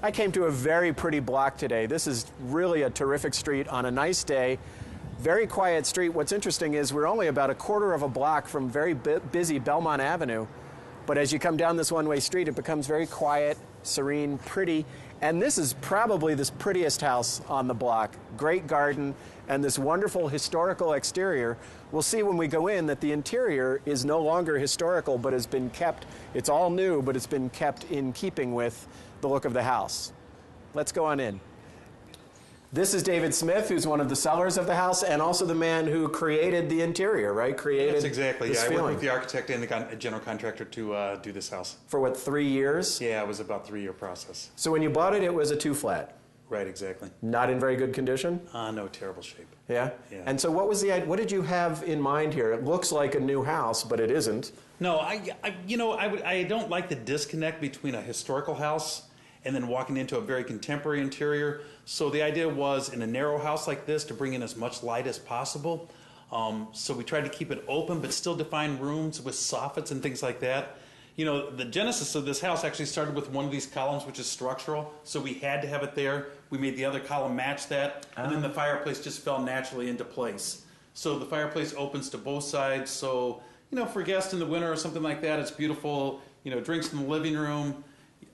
I came to a very pretty block today. This is really a terrific street on a nice day. Very quiet street. What's interesting is we're only about a quarter of a block from very busy Belmont Avenue. But as you come down this one-way street, it becomes very quiet, serene, pretty. And this is probably the prettiest house on the block. Great garden and this wonderful historical exterior. We'll see when we go in that the interior is no longer historical, but has been kept, it's all new, but it's been kept in keeping with the look of the house. Let's go on in. This is David Smith, who's one of the sellers of the house and also the man who created the interior, right? Created That's exactly, this yeah. I feeling. worked with the architect and the general contractor to do this house. For what, 3 years? Yeah, it was about a 3-year process. So when you bought it, it was a 2-flat? Right, exactly. Not in very good condition? No, terrible shape. Yeah? Yeah. And so what did you have in mind here? It looks like a new house, but it isn't. No, I don't like the disconnect between a historical house and then walking into a very contemporary interior. So the idea was in a narrow house like this to bring in as much light as possible. So we tried to keep it open but still define rooms with soffits and things like that. You know, the genesis of this house actually started with one of these columns, which is structural, so we had to have it there. We made the other column match that, and then the fireplace just fell naturally into place. So the fireplace opens to both sides, so, you know, for guests in the winter or something like that, it's beautiful. You know, drinks in the living room,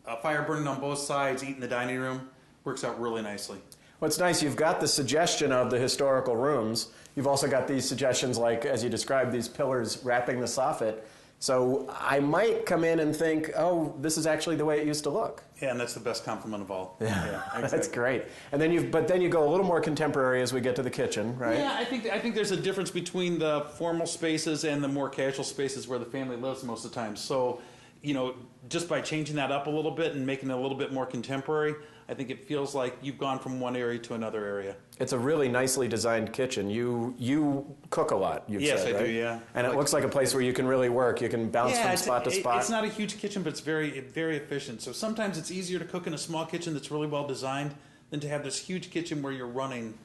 a fire burning on both sides, eat in the dining room. Works out really nicely. Well, it's nice. You've got the suggestion of the historical rooms. You've also got these suggestions like, as you described, these pillars wrapping the soffit. So I might come in and think, oh, this is actually the way it used to look. Yeah, and that's the best compliment of all. Yeah, exactly. That's great. And then you go a little more contemporary as we get to the kitchen, right? Yeah, I think there's a difference between the formal spaces and the more casual spaces where the family lives most of the time. So, you know, just by changing that up a little bit and making it a little bit more contemporary, I think it feels like you've gone from one area to another area. It's a really nicely designed kitchen. You cook a lot, you've yes, said, I right? do, yeah. And it looks like a place where you can really work. You can bounce from spot to spot. It's not a huge kitchen, but it's very, very efficient. So sometimes it's easier to cook in a small kitchen that's really well designed than to have this huge kitchen where you're running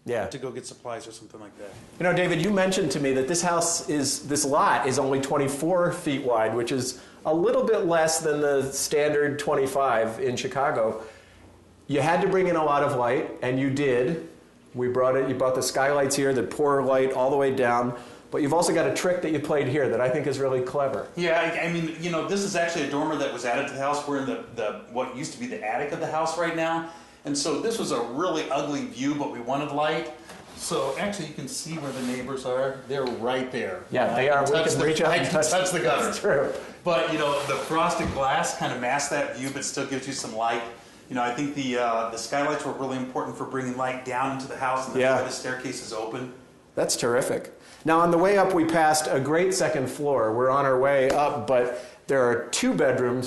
to go get supplies or something like that. You know, David, you mentioned to me that this lot is only 24 feet wide, which is a little bit less than the standard 25 in Chicago. You had to bring in a lot of light, and you did. You brought the skylights here that pour light all the way down, but you've also got a trick that you played here that I think is really clever. Yeah, I mean, you know, this is actually a dormer that was added to the house. We're in the what used to be the attic of the house right now, and so this was a really ugly view, but we wanted light. So actually, you can see where the neighbors are. They're right there. Yeah, they are. We can reach out and touch the gutter. That's true. But, you know, the frosted glass kind of masks that view, but still gives you some light. You know, I think the skylights were really important for bringing light down into the house, and the staircase is open. That's terrific. Now, on the way up, we passed a great second floor. We're on our way up, but there are two bedroom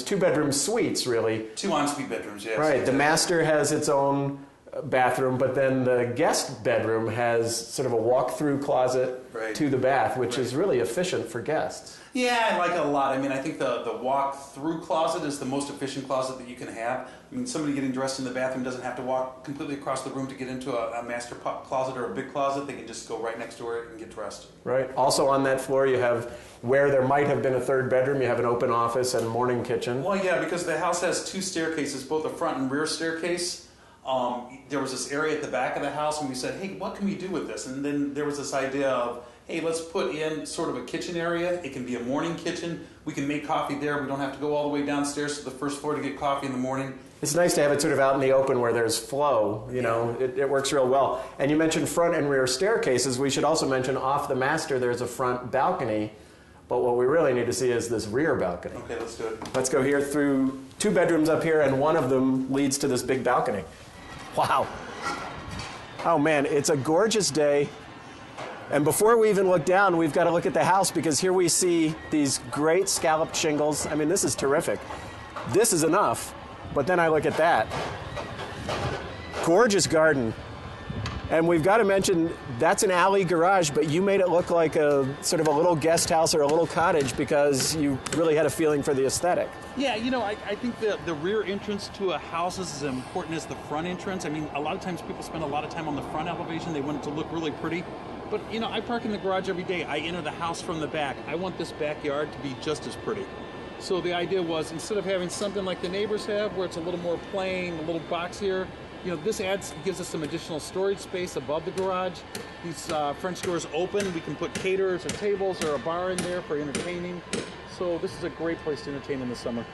suites, really. 2 ensuite bedrooms, yes. Right. The master has its own bathroom, but then the guest bedroom has sort of a walk-through closet to the bath, which is really efficient for guests. Yeah, I like it a lot. I mean, I think the walk-through closet is the most efficient closet that you can have. I mean, somebody getting dressed in the bathroom doesn't have to walk completely across the room to get into a master closet or a big closet. They can just go right next to it and get dressed. Right. Also on that floor, you have where there might have been a third bedroom, you have an open office and morning kitchen. Well, yeah, because the house has 2 staircases, both a front and rear staircase. There was this area at the back of the house, and we said, hey, what can we do with this? And then there was this idea of, hey, let's put in sort of a kitchen area. It can be a morning kitchen. We can make coffee there. We don't have to go all the way downstairs to the first floor to get coffee in the morning. It's nice to have it sort of out in the open where there's flow, you know, it works real well. And you mentioned front and rear staircases. We should also mention off the master there's a front balcony, but what we really need to see is this rear balcony. Okay, let's do it. Let's go here through 2 bedrooms up here, and one of them leads to this big balcony. Wow. Oh man, it's a gorgeous day. And before we even look down, we've got to look at the house, because here we see these great scalloped shingles. I mean, this is terrific. This is enough, but then I look at that. Gorgeous garden. And we've got to mention, that's an alley garage, but you made it look like a sort of a little guest house or a little cottage because you really had a feeling for the aesthetic. Yeah, you know, I think the rear entrance to a house is as important as the front entrance. I mean, a lot of times people spend a lot of time on the front elevation. They want it to look really pretty. But, you know, I park in the garage every day. I enter the house from the back. I want this backyard to be just as pretty. So the idea was, instead of having something like the neighbors have, where it's a little more plain, a little boxier, this gives us some additional storage space above the garage. These French doors open. We can put caterers or tables or a bar in there for entertaining. So this is a great place to entertain in the summer.